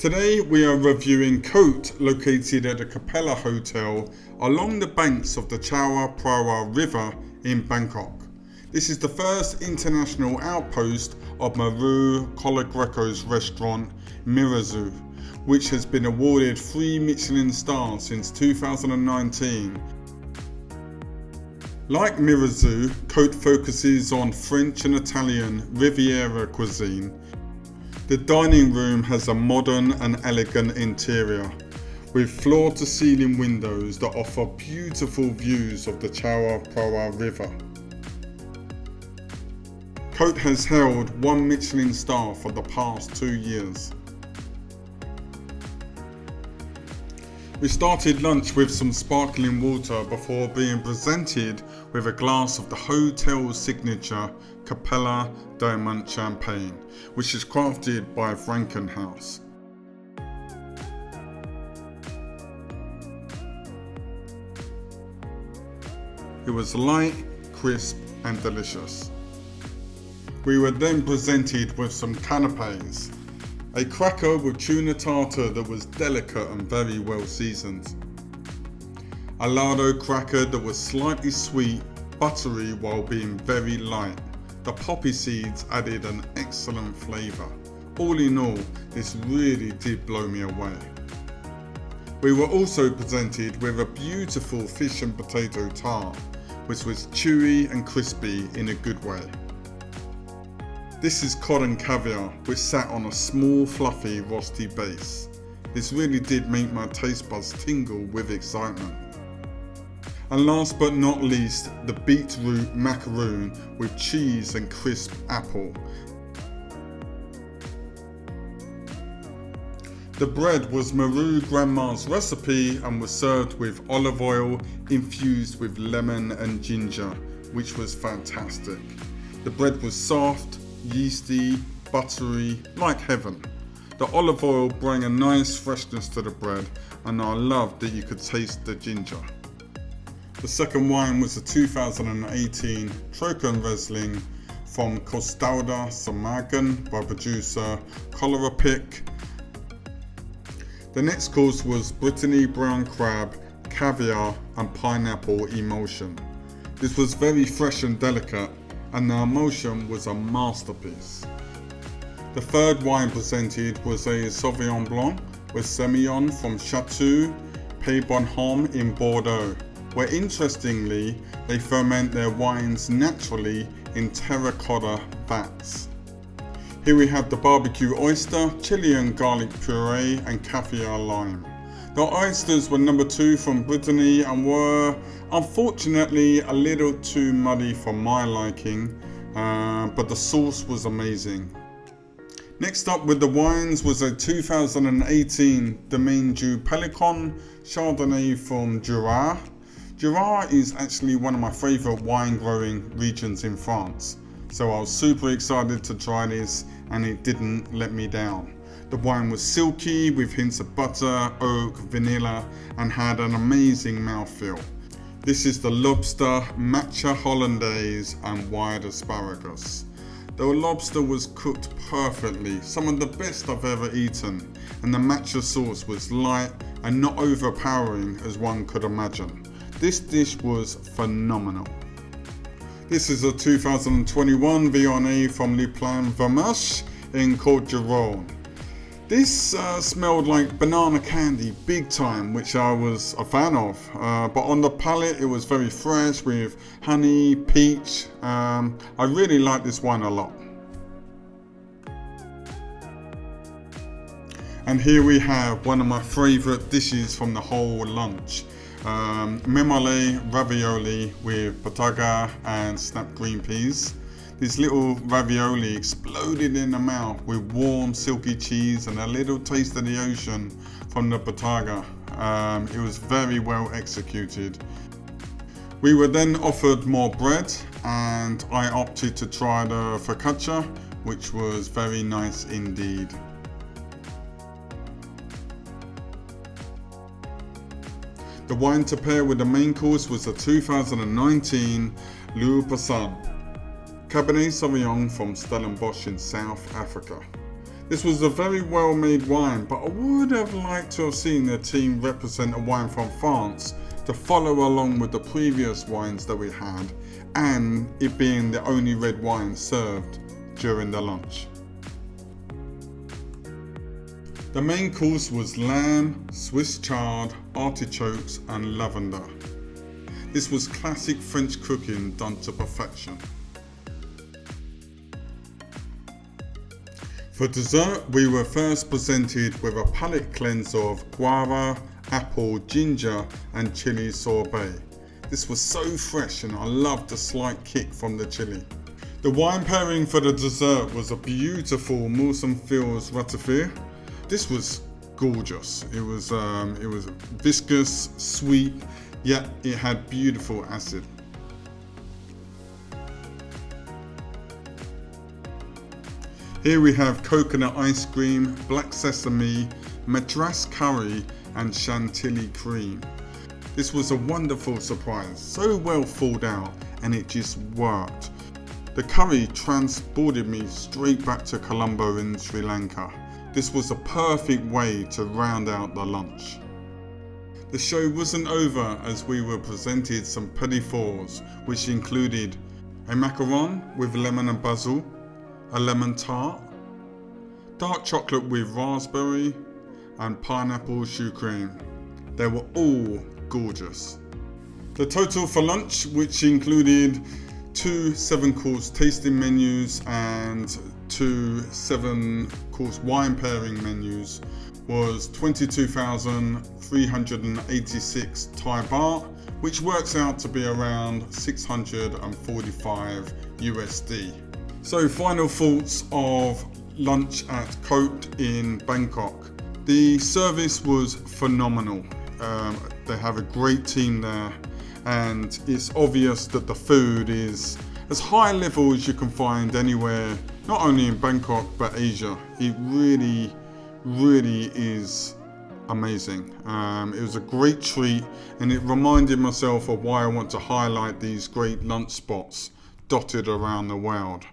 Today we are reviewing Cote, located at the Capella Hotel along the banks of the Chao Phraya River in Bangkok. This is the first international outpost of Mauro Colagreco's restaurant Mirazur, which has been awarded 3 Michelin Stars since 2019. Like Mirazur, Cote focuses on French and Italian Riviera cuisine. The dining room has a modern and elegant interior, with floor-to-ceiling windows that offer beautiful views of the Chao Phraya River. Cote has held 1 Michelin star for the past 2 years. We started lunch with some sparkling water before being presented with a glass of the hotel's signature Capella Diamond Champagne, which is crafted by Frankenhouse. It was light, crisp and delicious. We were then presented with some canapes, a cracker with tuna tartar that was delicate and very well seasoned, a lardo cracker that was slightly sweet, buttery while being very light. The poppy seeds added an excellent flavour. All in all, this really did blow me away. We were also presented with a beautiful fish and potato tart, which was chewy and crispy in a good way. This is cod and caviar, which sat on a small fluffy rosti base. This really did make my taste buds tingle with excitement. And last but not least, the beetroot macaroon with cheese and crisp apple. The bread was Mauro Grandma's recipe and was served with olive oil infused with lemon and ginger, which was fantastic. The bread was soft, yeasty, buttery, like heaven. The olive oil brought a nice freshness to the bread, and I loved that you could taste the ginger. The second wine was a 2018 Trocken Riesling from Kostauda Samagen by producer Colorapik. The next course was Brittany brown crab, caviar and pineapple emulsion. This was very fresh and delicate, and the emulsion was a masterpiece. The third wine presented was a Sauvignon Blanc with Semillon from Chateau Bonhomme in Bordeaux, where interestingly they ferment their wines naturally in terracotta vats. Here we have the barbecue oyster, chili and garlic puree and caviar lime. The oysters were number 2 from Brittany and were unfortunately a little too muddy for my liking, but the sauce was amazing. Next up with the wines was a 2018 Domaine du Pélican Chardonnay from Jura. Jura is actually one of my favourite wine growing regions in France, so I was super excited to try this and it didn't let me down. The wine was silky with hints of butter, oak, vanilla and had an amazing mouthfeel. This is the lobster, matcha hollandaise and wild asparagus. The lobster was cooked perfectly, some of the best I've ever eaten, and the matcha sauce was light and not overpowering as one could imagine. This dish was phenomenal. This is a 2021 Viognier from Le Plan Vermeche in Cote d'Ivoire. This smelled like banana candy big time, which I was a fan of, but on the palate it was very fresh with honey, peach. I really like this wine a lot. And here we have one of my favourite dishes from the whole lunch. Memole ravioli with potaga and snap green peas. These little ravioli exploded in the mouth with warm silky cheese and a little taste of the ocean from the potaga. It was very well executed. We were then offered more bread and I opted to try the focaccia, which was very nice indeed. The wine to pair with the main course was the 2019 Le Passant Cabernet Sauvignon from Stellenbosch in South Africa. This was a very well made wine, but I would have liked to have seen the team represent a wine from France to follow along with the previous wines that we had, and it being the only red wine served during the lunch. The main course was lamb, Swiss chard, artichokes and lavender. This was classic French cooking done to perfection. For dessert, we were first presented with a palate cleanse of guava, apple, ginger and chili sorbet. This was so fresh and I loved the slight kick from the chili. The wine pairing for the dessert was a beautiful Moussem Fields Ratafia. This was gorgeous. It was viscous, sweet, yet it had beautiful acid. Here we have coconut ice cream, black sesame, madras curry and chantilly cream. This was a wonderful surprise, so well thought out and it just worked. The curry transported me straight back to Colombo in Sri Lanka. This was a perfect way to round out the lunch. The show wasn't over as we were presented some petit fours, which included a macaron with lemon and basil, a lemon tart, dark chocolate with raspberry and pineapple choux cream. They were all gorgeous. The total for lunch, which included 2 7-course tasting menus and 2 7-course wine pairing menus, was 22,386 Thai baht, which works out to be around 645 USD. So final thoughts of lunch at Cote in Bangkok. The service was phenomenal. They have a great team there and it's obvious that the food is as high level as you can find anywhere, not only in Bangkok but Asia. It really is amazing. It was a great treat and it reminded myself of why I want to highlight these great lunch spots dotted around the world.